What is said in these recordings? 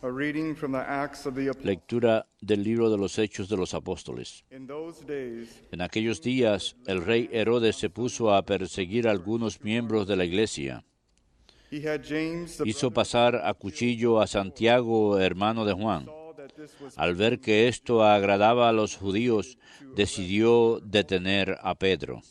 A reading from the Acts of the Apostles. Lectura del libro de los Hechos de los Apóstoles. In those days, En aquellos días, el rey Herodes se puso a perseguir a algunos miembros de la iglesia. he had James, the Hizo brother pasar a cuchillo a Santiago, hermano de Juan. saw that this was Al ver que esto agradaba a los judíos, decidió detener a Pedro.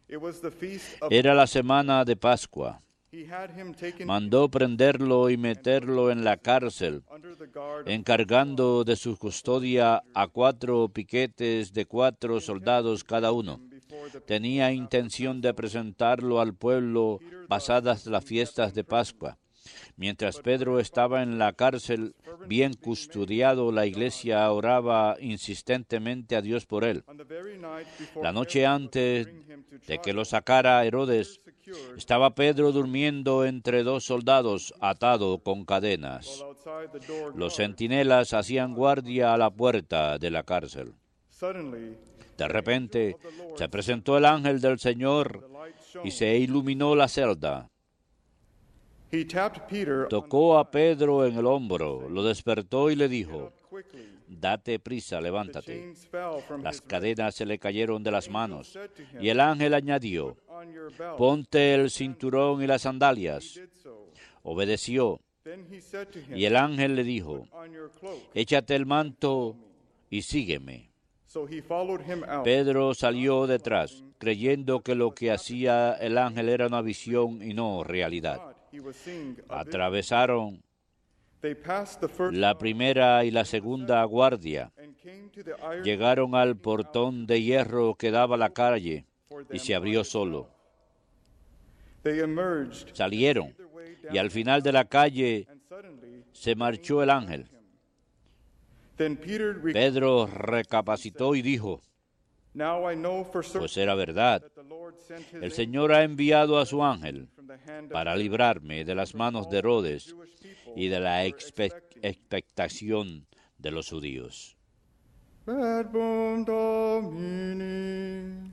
it was the feast of Era la semana de Pascua. he had him taken Mandó prenderlo y meterlo en la cárcel, under the guard encargando de su custodia a 4 piquetes de 4 soldados cada uno. before the Tenía intención de presentarlo al pueblo pasadas las fiestas de Pascua. Mientras Pedro estaba en la cárcel, bien custodiado, la iglesia oraba insistentemente a Dios por él. on the very night before La noche antes bring him to de que trial, lo sacara Herodes, secured estaba Pedro durmiendo entre 2 soldados, atado con cadenas. while outside the door Los guard. centinelas hacían guardia a la puerta de la cárcel. Suddenly De repente se presentó el ángel del Señor the light shone. y se iluminó la celda. He tapped Peter on Tocó a Pedro en el hombro, lo despertó y le dijo: quickly. «Date prisa, The levántate». chains fell from Las his wrist. cadenas se le cayeron de las manos. Y el ángel añadió: On your belt. «Ponte el cinturón y las sandalias». Did so. Obedeció. Then he said to him, Y el ángel le dijo: on your cloak. «Échate el manto y sígueme». So he followed him out. Pedro salió detrás, creyendo que lo que hacía el ángel era una visión y no realidad. God, he was seeing a vision. Atravesaron They passed the first la primera y la segunda guardia. and came to the iron Llegaron al portón de hierro que daba a la calle y se abrió solo. They emerged Salieron their way y down, al final de la calle and suddenly se marchó el ángel. then Peter Pedro recapacitó y dijo: now I know for certain «Pues era verdad. that the Lord sent his El angel Señor ha enviado a su ángel from the hand of para librarme de las manos de Herodes Jewish people y de la who were expecting. expectación de los judíos». Verbum Domini.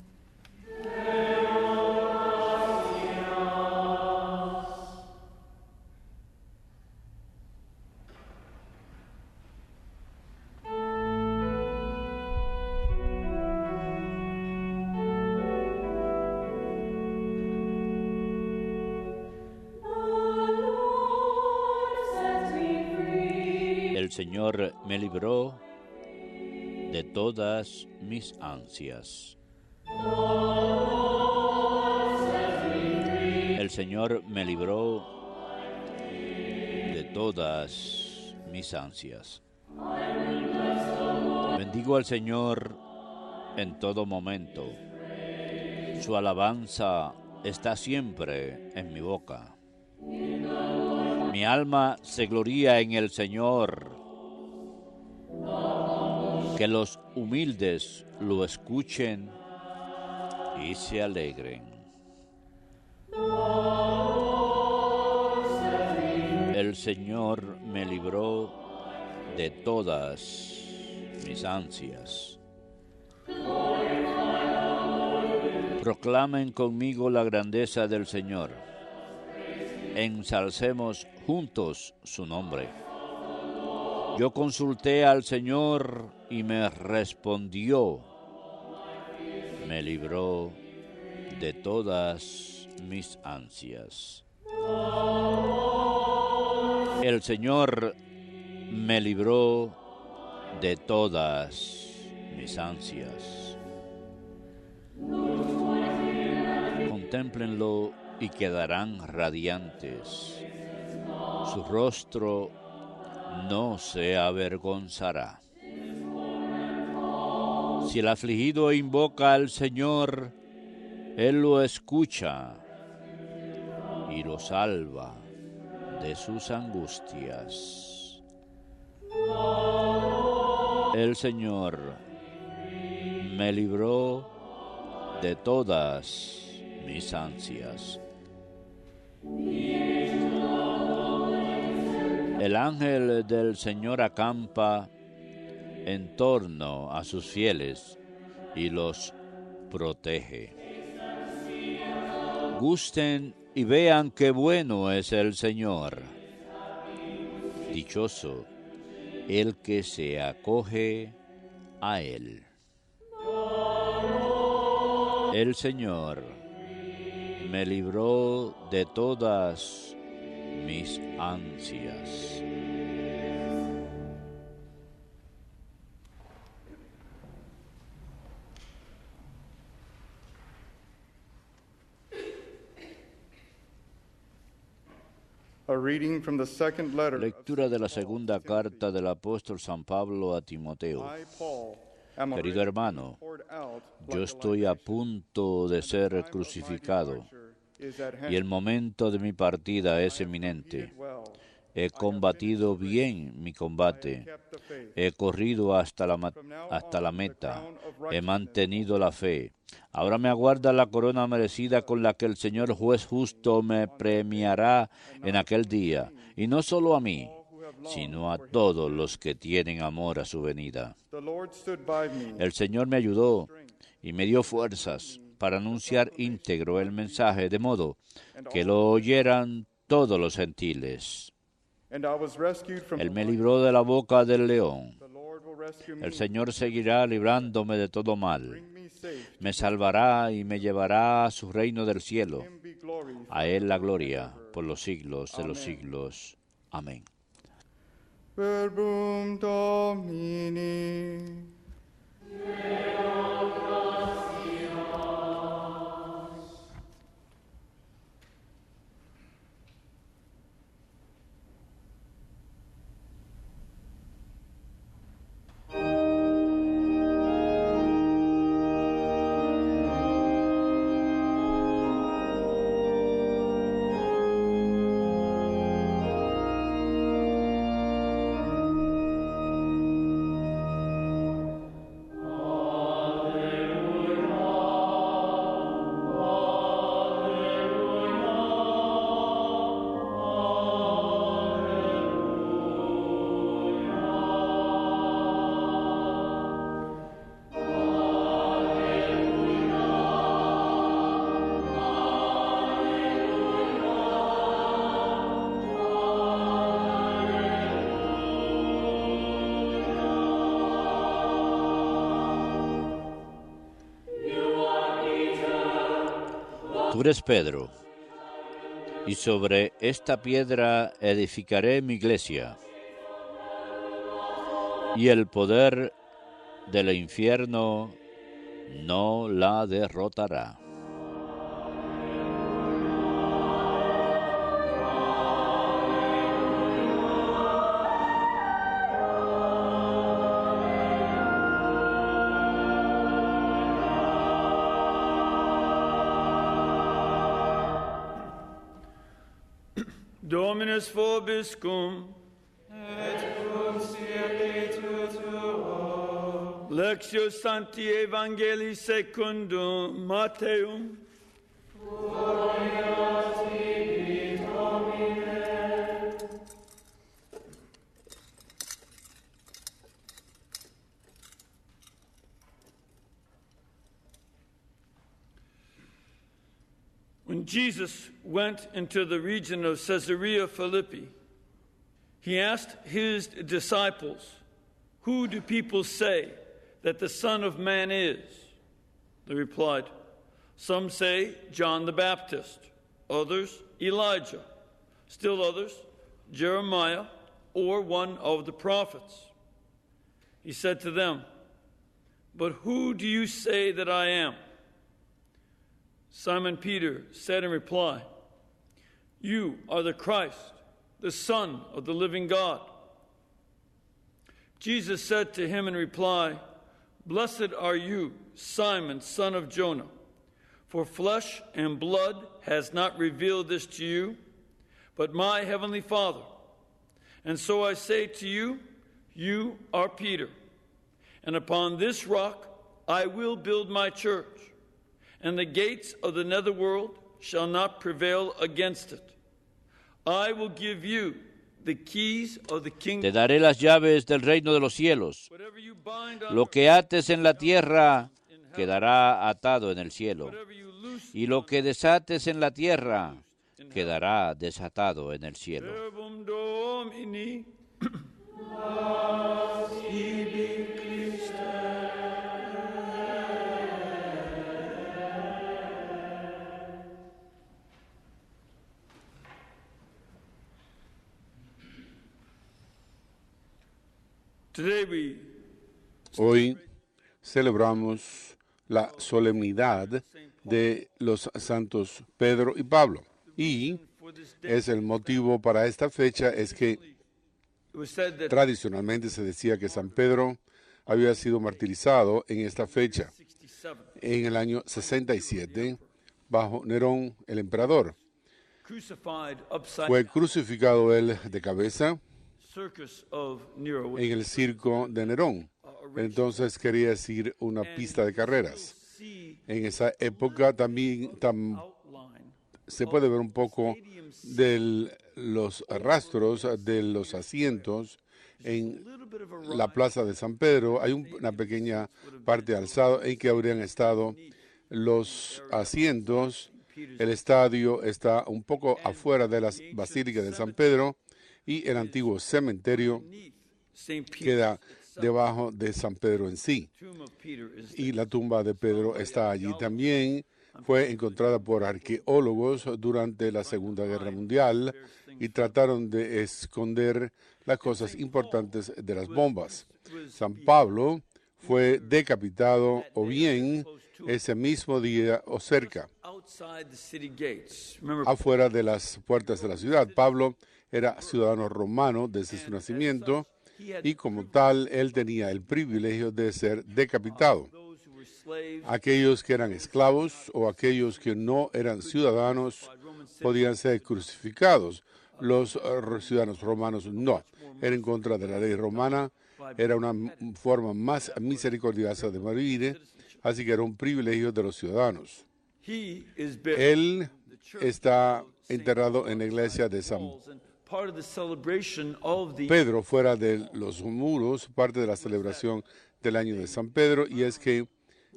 El Señor me libró de todas mis ansias. El Señor me libró de todas mis ansias. Bendigo al Señor en todo momento. Su alabanza está siempre en mi boca. Mi alma se gloría en el Señor. Que los humildes lo escuchen y se alegren. El Señor me libró de todas mis ansias. Proclamen conmigo la grandeza del Señor. Ensalcemos juntos su nombre. Yo consulté al Señor y me respondió. Me libró de todas mis ansias. El Señor me libró de todas mis ansias. Contémplenlo y quedarán radiantes. Su rostro no se avergonzará. Si el afligido invoca al Señor, Él lo escucha y lo salva de sus angustias. El Señor me libró de todas mis ansias. El ángel del Señor acampa en torno a sus fieles y los protege. Gusten y vean qué bueno es el Señor. Dichoso el que se acoge a Él. El Señor me libró de todas mis ansias. A reading from the second letter of Lectura de la segunda carta del apóstol San Pablo a Timoteo. I, Paul, am Querido already hermano, poured out yo like a estoy a libation, punto de and the ser time of my crucificado departure is at y el hand. momento de mi partida es I have eminente. competed well. He combatido bien mi I have combate, kept the faith. he corrido hasta la From now hasta la on, the meta, crown of he righteousness mantenido la fe. Ahora me aguarda la corona merecida con la que el Señor juez justo me premiará en aquel día, y no solo a mí, sino a todos los que tienen amor a su venida. The Lord stood by me. El Señor me ayudó y me dio fuerzas para anunciar íntegro el mensaje, de modo que lo oyeran todos los gentiles. And I was rescued from Él the me lion. libró de la boca del león. The Lord will rescue me. El Señor seguirá librándome de todo mal. Bring me safe. Me salvará y me llevará a su reino del cielo. Him be glory. A Él la gloria por los siglos de los siglos. Amén. Verbum Domini. Tú eres Pedro, y sobre esta piedra edificaré mi iglesia, y el poder del infierno no la derrotará. Dominus vobiscum. Lectio Sancti Evangelii secundum Matteum. When Jesus went into the region of Caesarea Philippi, he asked his disciples, "Who do people say that the Son of Man is?" They replied, "Some say John the Baptist, others Elijah, still others Jeremiah or one of the prophets." He said to them, "But who do you say that I am?" Simon Peter said in reply, "You are the Christ, the Son of the living God." Jesus said to him in reply, "Blessed are you, Simon, son of Jonah, for flesh and blood has not revealed this to you, but my heavenly Father. And so I say to you, you are Peter, and upon this rock I will build my church, and the gates of the netherworld shall not prevail against it. I will give you the keys of the Te kingdom. daré las llaves del reino de los cielos. Whatever you bind on Lo que ates en la tierra quedará atado en el cielo, whatever you loose y lo que desates en la tierra quedará desatado en el cielo. Verbum Domini. Today we Hoy celebramos la solemnidad de los santos Pedro y Pablo. Y es el motivo para esta fecha es que it was said that tradicionalmente se decía que San Pedro había sido martirizado en esta fecha, 67 en el año 67, bajo Nerón, el emperador. crucified upside Fue down, crucificado él de cabeza circus of Nero, en el circo de Nerón. Entonces quería decir una pista de carreras. see En esa época también outline se puede ver un poco de los rastros de los asientos en little bit of a la plaza de San Pedro. Hay una pequeña parte alzada en que habrían estado los asientos. El estadio está un poco afuera de la Basílica de San Pedro y el antiguo cementerio beneath St. Peter. queda debajo de San Pedro en sí. Tomb of Peter is Y la tumba de Pedro está allí también. Fue encontrada por arqueólogos durante la Segunda Guerra Mundial y trataron de esconder las cosas importantes de las bombas. San Pablo fue decapitado o bien ese mismo día o cerca, outside the city gates. Remember, afuera de las puertas de la ciudad. Pablo era ciudadano romano desde su nacimiento y como tal él tenía el privilegio de ser decapitado. those who were slaves Aquellos que eran esclavos o aquellos que no eran ciudadanos podían ser crucificados. Los ciudadanos romanos no. Era en contra de la ley romana. Era una forma más misericordiosa de morir. Así que era un privilegio de los ciudadanos. he is buried Él está enterrado en la iglesia de San and part of the celebration of the Pedro, fuera de los muros, parte de la celebración del año de San Pedro, y es que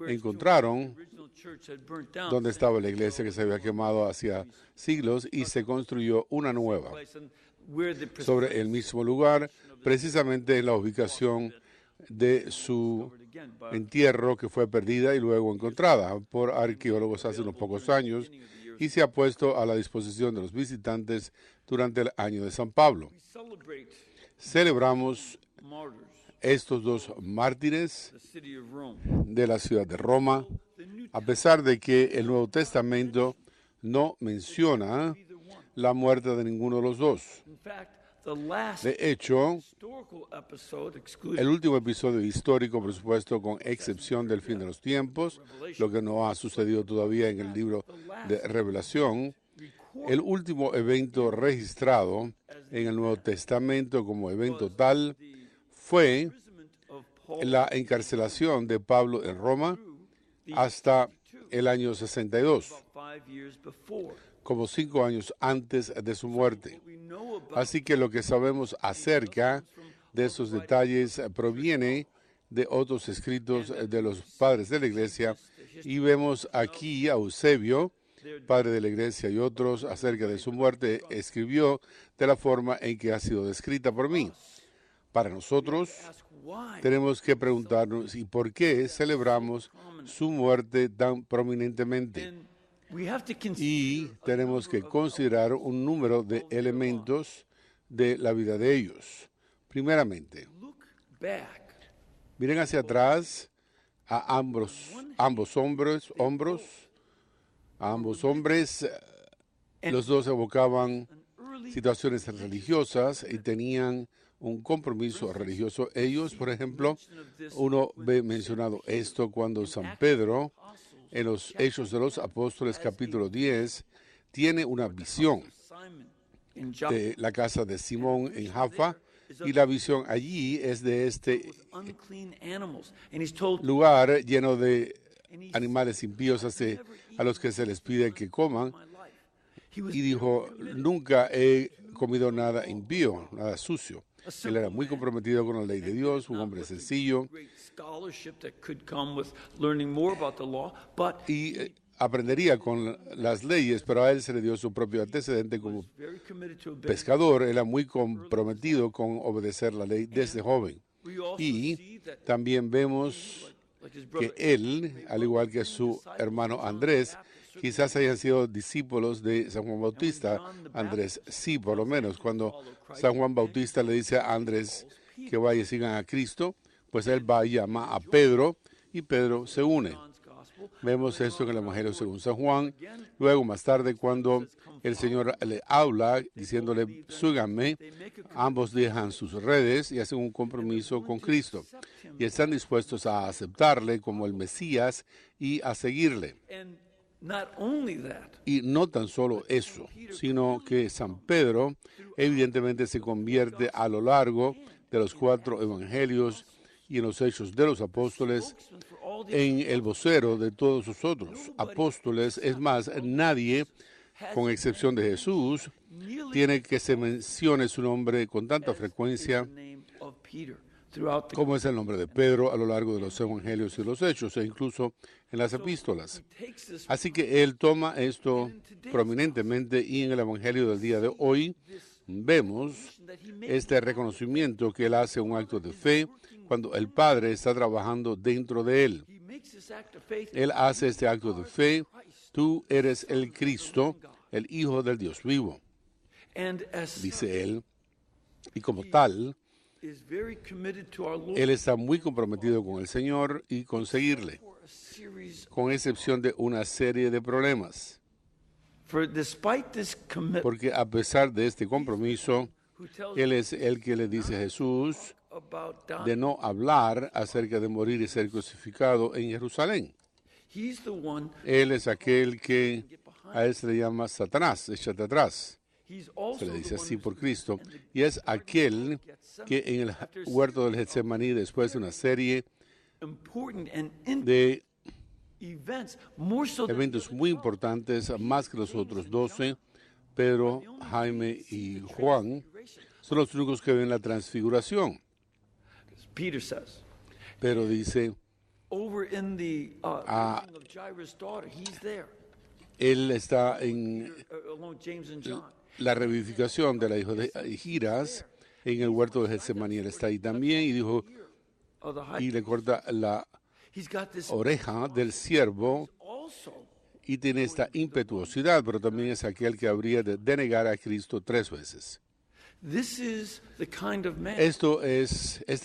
encontraron original church had burnt down donde estaba la iglesia que se había quemado hacía siglos y se construyó una nueva place, and where the sobre el mismo lugar, precisamente en la ubicación de su again by entierro que fue perdida y luego encontrada por arqueólogos hace unos pocos años y se ha puesto a la disposición de los visitantes durante el año de San Pablo. celebrate Celebramos martyrs, estos dos mártires the city of Rome. de la ciudad de Roma, The New a pesar de que el Nuevo Testamento no menciona la muerte de ninguno de los dos. In fact, the last De hecho, historical episode, excluding el último episodio histórico, por supuesto, con excepción del fin de los tiempos, lo que no ha sucedido todavía en el libro de Revelación, el último evento registrado en el Nuevo Testamento como evento tal fue imprisonment of Paul la encarcelación de Pablo en Roma hasta el año 62, 5 years before. como 5 años antes de su muerte. We know about Así que lo que sabemos acerca de esos detalles proviene de otros escritos de los padres de la iglesia y vemos aquí a Eusebio, padre de la iglesia, y otros acerca de su muerte, escribió de la forma en que ha sido descrita por mí. Para nosotros ask why tenemos que preguntarnos ¿y por qué celebramos su muerte tan prominentemente? and we have to consider Y tenemos que considerar un número de elementos de la vida de ellos. Primeramente, look back miren hacia atrás a ambos hombros, a ambos hombres. Los dos evocaban situaciones religiosas y tenían un compromiso religioso. Ellos, por ejemplo, uno ve mencionado esto cuando San Pedro, en los Hechos de los Apóstoles, capítulo 10, tiene una visión Simon in Joppa de la casa de Simón en Jaffa, y la visión allí es de este unclean animals, and he's told lugar lleno de animales impíos a los que se les pide que coman, my life. He was y dijo, nunca he comido nada impío, nada sucio. Él era muy comprometido con la ley de Dios, un hombre sencillo, great scholarship that could come with learning more about the law, but y aprendería con las leyes, pero a él se le dio su propio antecedente como very committed to obey. pescador. Era muy comprometido con obedecer la ley desde joven. We also Y see that también vemos like his que brother él, al igual que su hermano Andrés, quizás hayan sido discípulos de San Juan Bautista. Andrés sí, por lo menos. Cuando San Juan Bautista le dice a Andrés que vaya y sigan a Cristo, pues él va y llama a Pedro y Pedro se une. John's gospel, Vemos esto en el Evangelio según San Juan. Luego, más tarde, cuando el Señor le habla diciéndole, síganme, ambos dejan sus redes y hacen un compromiso con Cristo. Y están dispuestos a aceptarle como el Mesías y a seguirle. and not only that, Y no tan solo eso, sino que San Pedro evidentemente se convierte a lo largo de los 4 evangelios y en los hechos de los apóstoles for all the en el vocero de todos los otros apóstoles. Es más, nadie, con excepción de Jesús, tiene que se mencione su nombre con tanta frecuencia name of Peter throughout the como es el nombre de Pedro a lo largo de los evangelios y los hechos, e incluso en las epístolas. takes this Así que él toma esto prominentemente, y en el evangelio del día de hoy vemos este reconocimiento que él hace un acto de fe cuando el Padre está trabajando dentro de él. he makes this act of faith Él hace este acto de fe. Tú eres el Cristo, el Hijo del Dios vivo, and as dice él. Y como tal, is very committed to our Lord él está muy comprometido con el Señor y con seguirle, for a series con excepción de una serie de problemas. for despite this commitment Porque a pesar de este compromiso, who tells él es el que le dice a Jesús about de dying. no hablar acerca de morir y ser crucificado en Jerusalén. He's the one. Él es aquel que a él se le llama Satanás, échate atrás. He's also Se le the dice one así who's por Cristo. Y es aquel que en el huerto del Getsemaní, después de una serie important and in de events more so than eventos muy importantes, más que los otros 12, Pedro, Jaime y Juan son los únicos que ven la transfiguración. Peter says. Pero dice, Over in the wedding of Jairus' daughter, he's there, él está en along with James and John. la revivificación de la hija de Giras en el huerto de Getsemaní. Él está ahí también y dijo, Of the high, y le corta la he's got this oreja del siervo, also. y tiene esta impetuosidad, pero también es aquel que habría de denegar a Cristo 3 veces. This is the kind of man, Este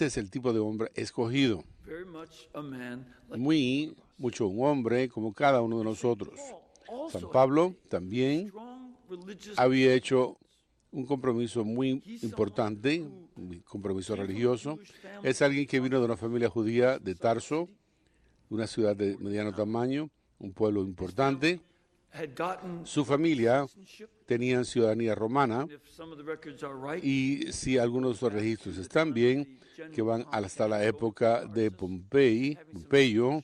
es el tipo de hombre escogido, very much a man like mucho un hombre como cada uno de nosotros. Paul. San Also, Pablo también strong religious. había hecho un compromiso muy importante, un compromiso religioso. Es alguien que vino de una familia judía de Tarso, una ciudad de mediano tamaño, un pueblo importante. Had gotten, Su familia tenía ciudadanía romana, if some of the records are right, y si algunos de los registros están bien, que van hasta la época de Pompeyo,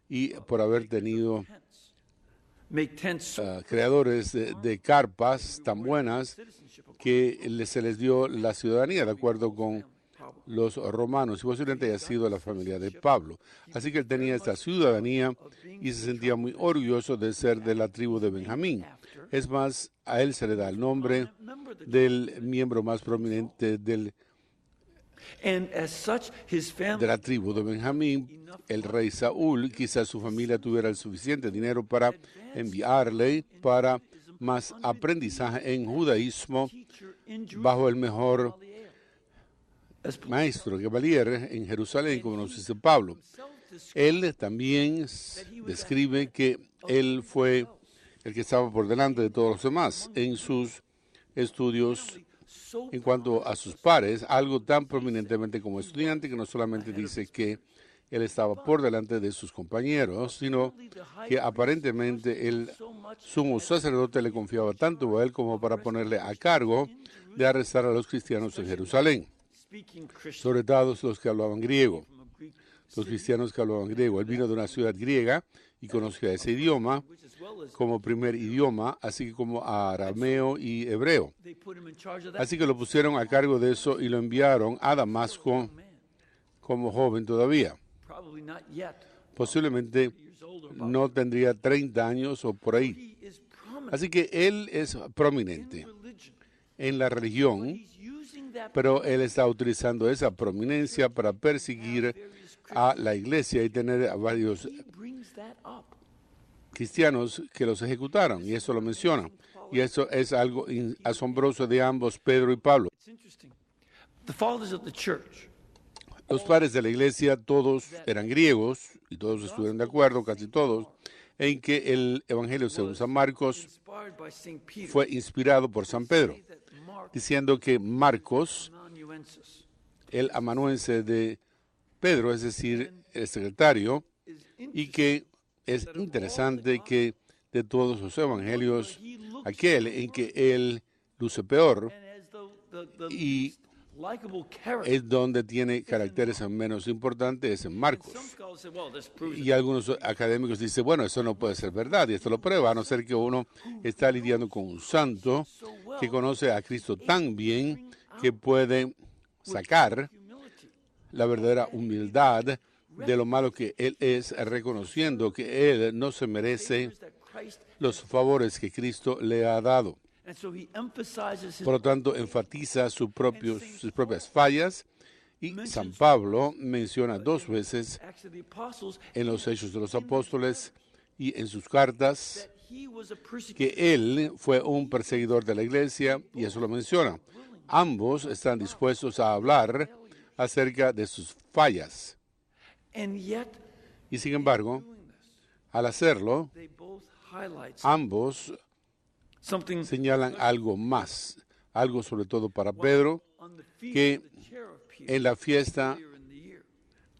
y por haber tenido make tents creadores de carpas tan buenas que se les dio la ciudadanía de acuerdo con los romanos, y posiblemente haya sido la familia de Pablo. Así que él tenía esta ciudadanía y se sentía muy orgulloso de ser de la tribu de Benjamín. Es más, a él se le da el nombre del miembro más prominente and as such his de family la tribu de Benjamín, el rey Saúl. Quizás su familia tuviera el suficiente dinero para enviarle para más aprendizaje en judaísmo teacher in Jerusalem bajo el mejor as Paul maestro Gamaliel en Jerusalén, como nos dice Pablo. Él también describe que él fue el que estaba por delante de todos los demás en sus estudios so en cuanto a sus pares, algo tan prominentemente como estudiante, que no solamente dice que él estaba por delante de sus compañeros, sino que aparentemente el sumo sacerdote le confiaba tanto a él como para ponerle a cargo de arrestar a los cristianos en Jerusalén, speaking Christian sobre todo los que hablaban griego. from a Greek Los cristianos que hablaban griego. Él vino de una ciudad griega y conocía ese idioma as well as como primer idioma, así como arameo y hebreo. they put him in charge of that Así que lo pusieron a cargo de eso y lo enviaron a Damasco man. como joven todavía. Probably not yet. Posiblemente no tendría 30 años o por ahí. He is prominent Así que él es prominente in religion. en la religión, He's using that pero él está utilizando esa prominencia para perseguir a la iglesia y tener a varios he brings that up. cristianos que los ejecutaron, y eso lo menciona. Y eso es algo asombroso de ambos, Pedro y Pablo. It's interesting. The fathers of the church Los padres de la iglesia todos eran griegos, y todos estuvieron de acuerdo, casi todos, en que el Evangelio según San Marcos inspired by St. Peter fue inspirado por San Pedro, that Mark diciendo que Marcos, amanuensis el amanuense de Pedro, es decir, el secretario, is y que es interesante que de todos los evangelios, aquel en que él luce peor and as the y least likable character. es donde tiene caracteres menos importantes, es en Marcos. Some scholars say, well, this proves Y algunos académicos dicen, bueno, eso no puede ser verdad, y esto lo prueba, a no ser que uno está lidiando con un santo que conoce a Cristo tan bien que puede sacar humility. la verdadera humildad de lo malo que él es, reconociendo que él no se merece That Christ, los favores que Cristo le ha dado. and so he emphasizes his Por lo tanto, enfatiza sus propias fallas, y San Pablo menciona 2 veces Acts of the Apostles en los Hechos de los Apóstoles y en sus cartas that he was a persecutor. que él fue un perseguidor de la iglesia, y eso lo menciona. Ambos están dispuestos a hablar acerca de sus fallas, And yet, y sin embargo, al hacerlo, they both highlight ambos something señalan algo más, algo sobre todo para Pedro, on the feet que of the chair of Peter en la fiesta earlier in the year.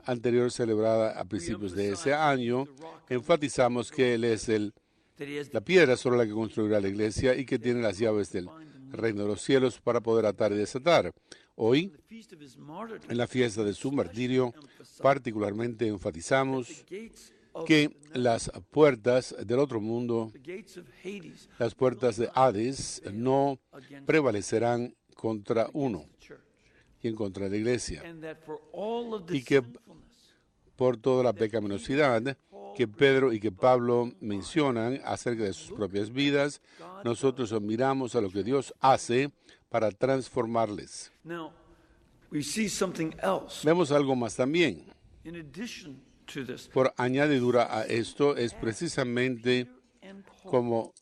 anterior celebrada a principios de ese año, enfatizamos que él es That he has la piedra sobre la que construirá la iglesia y que tiene las llaves del reino de los cielos para poder atar y desatar. Hoy, the feast of his martyrdom. en la fiesta de su martirio, particularmente enfatizamos Gates of que las puertas del otro mundo, the gates of Hades las puertas de Hades, no prevalecerán contra uno church. y en contra de la iglesia. And that for all of the Y que sinfulness por toda la pecaminosidad que Pedro y que Pablo mencionan acerca de sus propias vidas, nosotros miramos a lo que Dios hace para transformarles. Now, we see something else Vemos algo más también. in addition to this. Por añadidura a esto, es precisamente And Paul como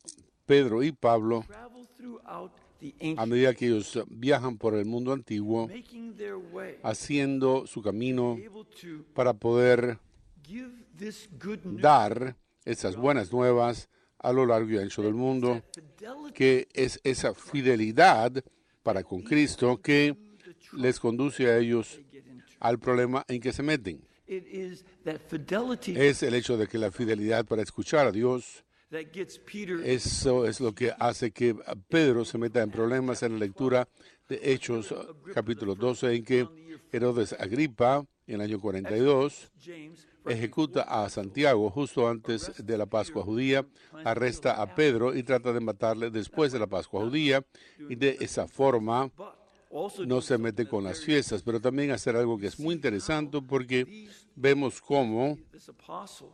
Pedro y Pablo, travel throughout the a ancient, medida que ellos viajan por el mundo antiguo, making their way, haciendo su camino able to para poder give this good news. dar esas buenas nuevas a lo largo y ancho del mundo, Fidelity que es esa fidelidad para con Cristo que les conduce a ellos al problema en que se meten. it is that fidelity Es el hecho de que la fidelidad para escuchar a Dios, that gets Peter eso es lo que hace que Pedro se meta en problemas en la lectura de Hechos capítulo 12, en que Herodes Agripa, en el año 42, James ejecuta a Santiago justo antes de la Pascua judía, arresta a Pedro y trata de matarle después de la Pascua judía, y de esa forma but also no se mete con las fiestas, pero también hacer algo que es muy interesante porque vemos cómo this apostle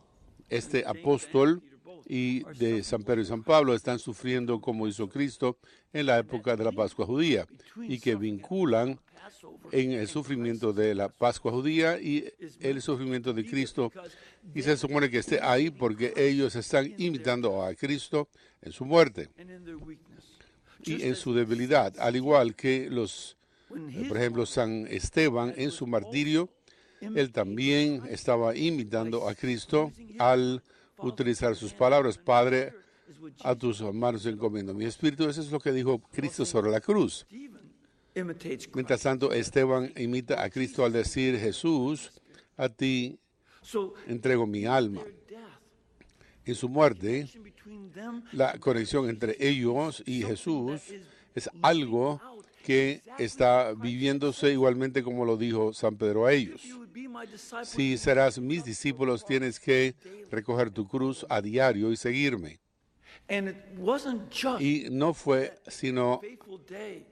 este apóstol y de San Pedro y San Pablo están sufriendo como hizo Cristo en la época de la Pascua judía, y que vinculan Passover en el sufrimiento de la Pascua judía y el sufrimiento de Cristo, y se supone que esté ahí porque ellos están imitando a Cristo en su muerte and in their weakness. y en su debilidad, al igual que When his por ejemplo, San Esteban en su martirio, él también estaba imitando a Cristo al utilizar sus palabras: Padre, a tus manos encomiendo mi espíritu. Eso es lo que dijo Cristo sobre la cruz. Stephen imitates Christ. Mientras tanto, Esteban imita a Cristo al decir: Jesús, a ti So entrego mi alma. their death, En su muerte, between them, la conexión entre ellos y Jesús es algo que está viviéndose igualmente como lo dijo San Pedro a ellos. you would be my disciple. Si serás mis discípulos, tienes que recoger tu cruz a diario y seguirme. And it wasn't just Y no fue sino faithful day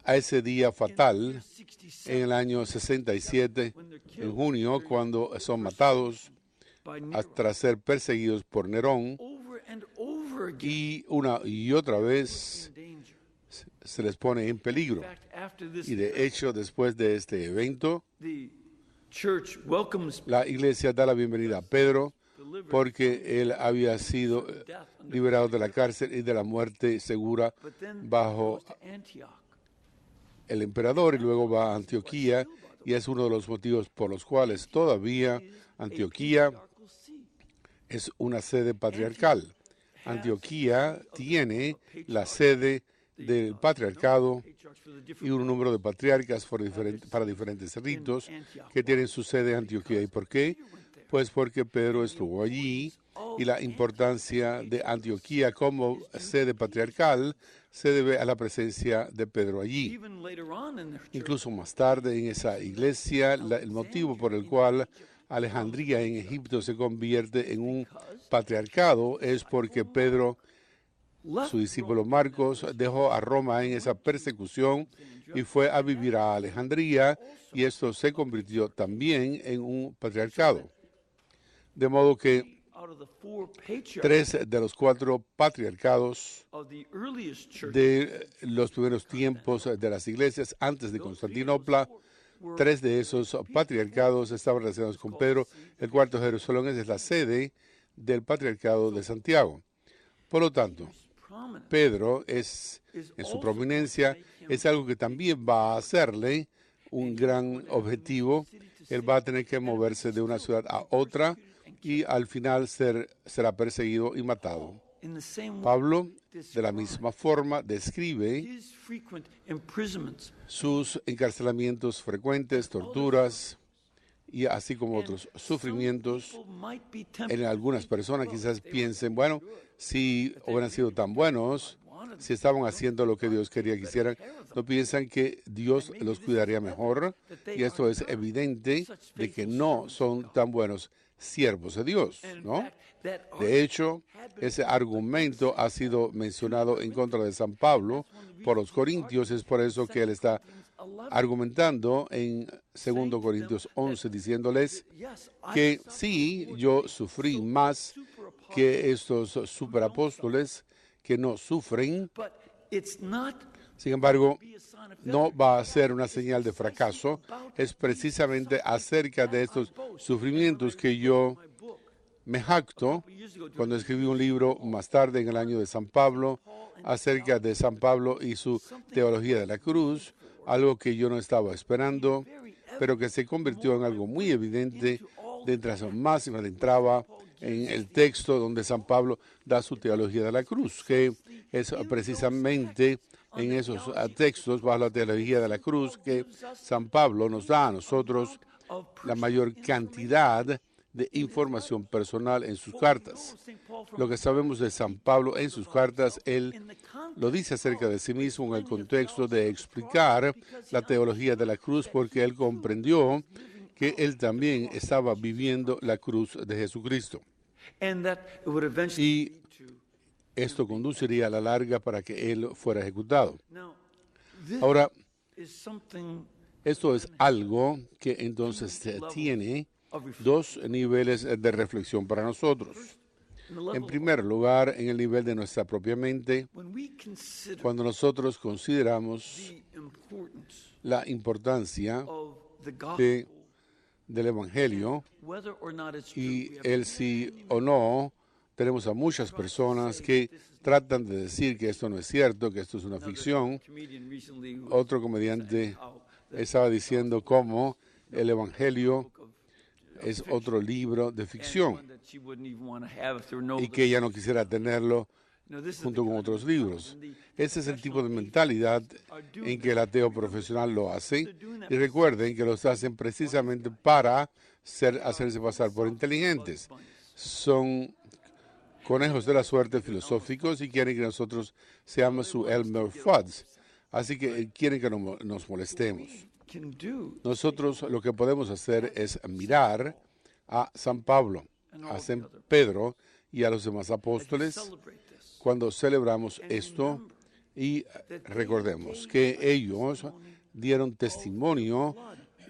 a ese día fatal 67 en el año 67, en junio, cuando son matados by Nero tras ser perseguidos por Nerón, over and over again y una y otra vez in danger. se les pone en peligro. In fact, after this Y de hecho, después de este evento, the church welcomes la iglesia da la bienvenida a Pedro porque él había sido liberado de la cárcel y de la muerte segura but then bajo goes to Antioch. el emperador, y luego va a Antioquía, y es uno de los motivos por los cuales todavía Antioquía Patriarchal see. es una sede patriarcal. Antioquía tiene la sede del patriarcado Patriarchs for the y different un número de patriarcas para diferentes ritos que tienen su sede en Antioquía. ¿Y por qué? Pues porque Pedro estuvo allí, y la importancia de Antioquía como sede patriarcal se debe a la presencia de Pedro allí. even later on in their church. Incluso más tarde en esa iglesia, el motivo por el cual Alejandría en Egipto se convierte en un patriarcado es porque Pedro, su discípulo Marcos, dejó a Roma en esa persecución y fue a vivir a Alejandría, y esto se convirtió también en un patriarcado. De modo que Out of the four patriarchs 3 de los 4 patriarcados of the earliest church, de los primeros tiempos de las iglesias antes de Constantinopla, 3 de esos patriarcados estaban relacionados con Pedro. El cuarto, Jerusalén, es la sede del patriarcado de Santiago. Por lo tanto, prominent, Pedro es, en su prominencia, es algo que también va a hacerle un gran objetivo. Él va a tener que moverse de una ciudad a otra, y al final será perseguido y matado. in the same way, Pablo, de la misma forma, describe his frequent imprisonments sus encarcelamientos frecuentes, torturas, y así como otros sufrimientos. people might be tempted En algunas personas quizás piensen, bueno, si hubieran sido tan buenos, si estaban haciendo lo que Dios quería que hicieran, no piensan que Dios los cuidaría mejor, y esto es evidente de que no son tan buenos siervos de Dios, ¿no? De hecho, ese argumento ha sido mencionado en contra de San Pablo por los corintios. Es por eso que él está argumentando en 2 Corintios 11, diciéndoles que sí, yo sufrí más que estos superapóstoles que no sufren. but it's not Sin embargo, be a sign of no va a ser una señal de fracaso. Es precisamente acerca de estos sufrimientos que yo me jacto cuando escribí un libro más tarde, en el año de San Pablo, acerca de San Pablo y su teología de la cruz, algo que yo no estaba esperando, pero que se convirtió en algo muy evidente mientras más me adentraba en el texto donde San Pablo da su teología de la cruz, que es precisamente en esos textos bajo la teología de la cruz que San Pablo nos da a nosotros la mayor cantidad de información personal en sus cartas. Lo que sabemos de San Pablo en sus cartas, él lo dice acerca de sí mismo en el contexto de explicar la teología de la cruz, porque él comprendió que él también estaba viviendo la cruz de Jesucristo. and that it would eventually Y lead to. esto conduciría a la larga para que él fuera ejecutado. Now, this Ahora, is something esto es algo que entonces tiene dos niveles de reflexión para nosotros. in the level En primer lugar, en el nivel de nuestra propia mente, when we consider cuando nosotros consideramos the importance la importancia of the de- gospel, del Evangelio whether or not it's true. y We have el sí o no, tenemos a muchas personas que tratan de decir que esto no es cierto, que esto es una ficción. comedian recently who Otro comediante how estaba diciendo cómo el Evangelio es otro libro de and ficción one that she wouldn't even want to have if there were no y que ella no quisiera tenerlo No, this is junto the con kind of otros libros. mentality Ese es el tipo de mentalidad en que el ateo profesional lo hace, y recuerden que los hacen precisamente para hacerse pasar por inteligentes. Son conejos de la suerte filosóficos y quieren que nosotros seamos su Elmer Fudd. Así que quieren que nos molestemos. can do Nosotros lo que podemos hacer es mirar a San Pablo, a San Pedro y a los demás apóstoles celebrate this. cuando celebramos esto, y recordemos que ellos dieron testimonio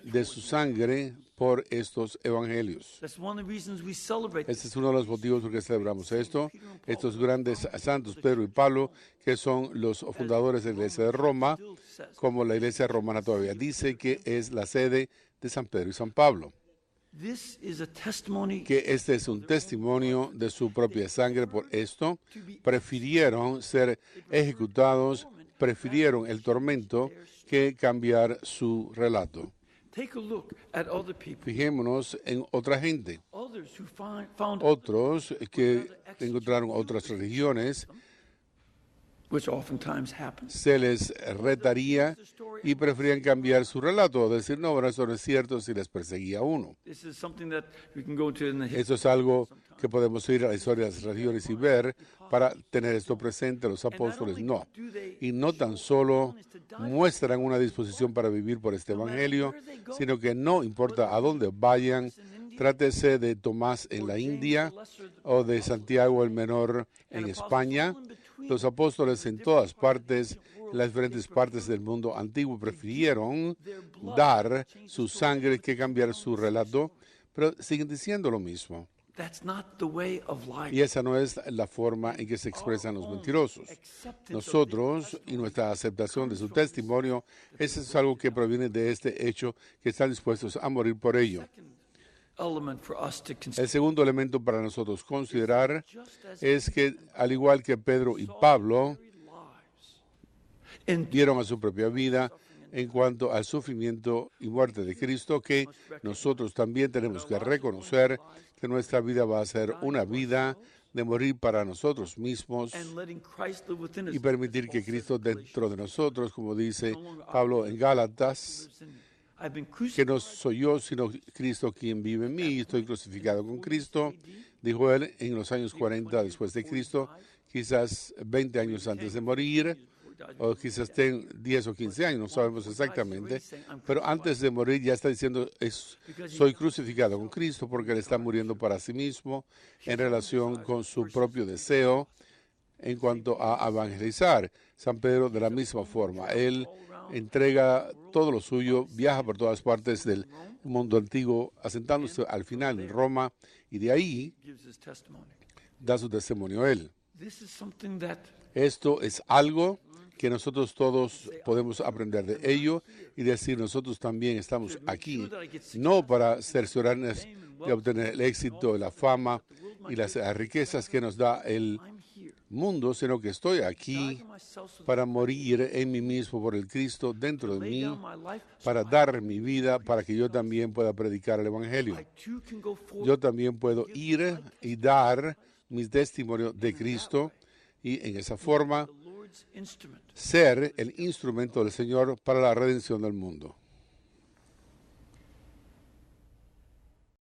de su sangre por estos evangelios. That's one of the reasons we celebrate Este es uno de los motivos por que celebramos esto. Estos grandes santos, Pedro y Pablo, que son los fundadores de la iglesia de Roma, como la iglesia romana todavía dice que es la sede de San Pedro y San Pablo. This is a testimony Que este es un testimonio de su propia sangre. Por esto prefirieron ser ejecutados, prefirieron el tormento que cambiar su relato. Take a look at other people, Fijémonos en otra gente, others who found otros que encontraron otras religiones, which oftentimes happens. se les retaría y preferían cambiar su relato, decir, no, bueno, eso no es cierto, si les perseguía a uno. This is something that we can go to in the history. Eso es algo que podemos ir a la historia de las religiones y ver para tener esto presente. Los apóstoles no. Y no tan solo muestran una disposición para vivir por este evangelio, sino que no importa a dónde vayan, trátese de Tomás en la India o de Santiago el Menor en España. Los apóstoles en todas partes, en las diferentes partes del mundo antiguo, prefirieron dar su sangre que cambiar su relato, pero siguen diciendo lo mismo. That's not the way of life. Y esa no es la forma en que se expresan los mentirosos. Nosotros y nuestra aceptación de su testimonio, eso es algo que proviene de este hecho, que están dispuestos a morir por ello. Element for us to consider. El segundo elemento para nosotros considerar es que, al igual que Pedro y Pablo And dieron a su propia vida en cuanto al sufrimiento y muerte de Cristo, que nosotros también tenemos que reconocer que nuestra vida va a ser una vida de morir para nosotros mismos and letting Christ live within us. y permitir que Cristo dentro de nosotros, como dice Pablo en Gálatas, I've been que crucified. no soy yo, sino Cristo quien vive en mí. Estoy crucificado con Cristo, dijo él en los años 40 después de Cristo, quizás 20 años antes de morir, o quizás 10 o 15 años, no sabemos exactamente, pero antes de morir ya está diciendo, soy crucificado con Cristo porque él está muriendo para sí mismo en relación con su propio deseo en cuanto a evangelizar. San Pedro de la misma forma, él entrega todo lo suyo, viaja por todas partes del mundo antiguo, asentándose al final en Roma, y de ahí Gives his testimony. da su testimonio él. This is something that Esto es algo que nosotros todos podemos aprender de ello y decir, nosotros también estamos aquí, no para cerciorarnos de obtener el éxito, la fama y las riquezas que nos da el I'm here. mundo, sino que estoy aquí To myself so that para morir en mí mismo por el Cristo dentro de lay mí, down my life so para I dar mi vida, para que yo también pueda predicar el Evangelio. too can go forward. Yo también puedo ir y dar mi testimonio de Cristo y en esa forma The Lord's instrument. ser el instrumento del Señor para la redención del mundo.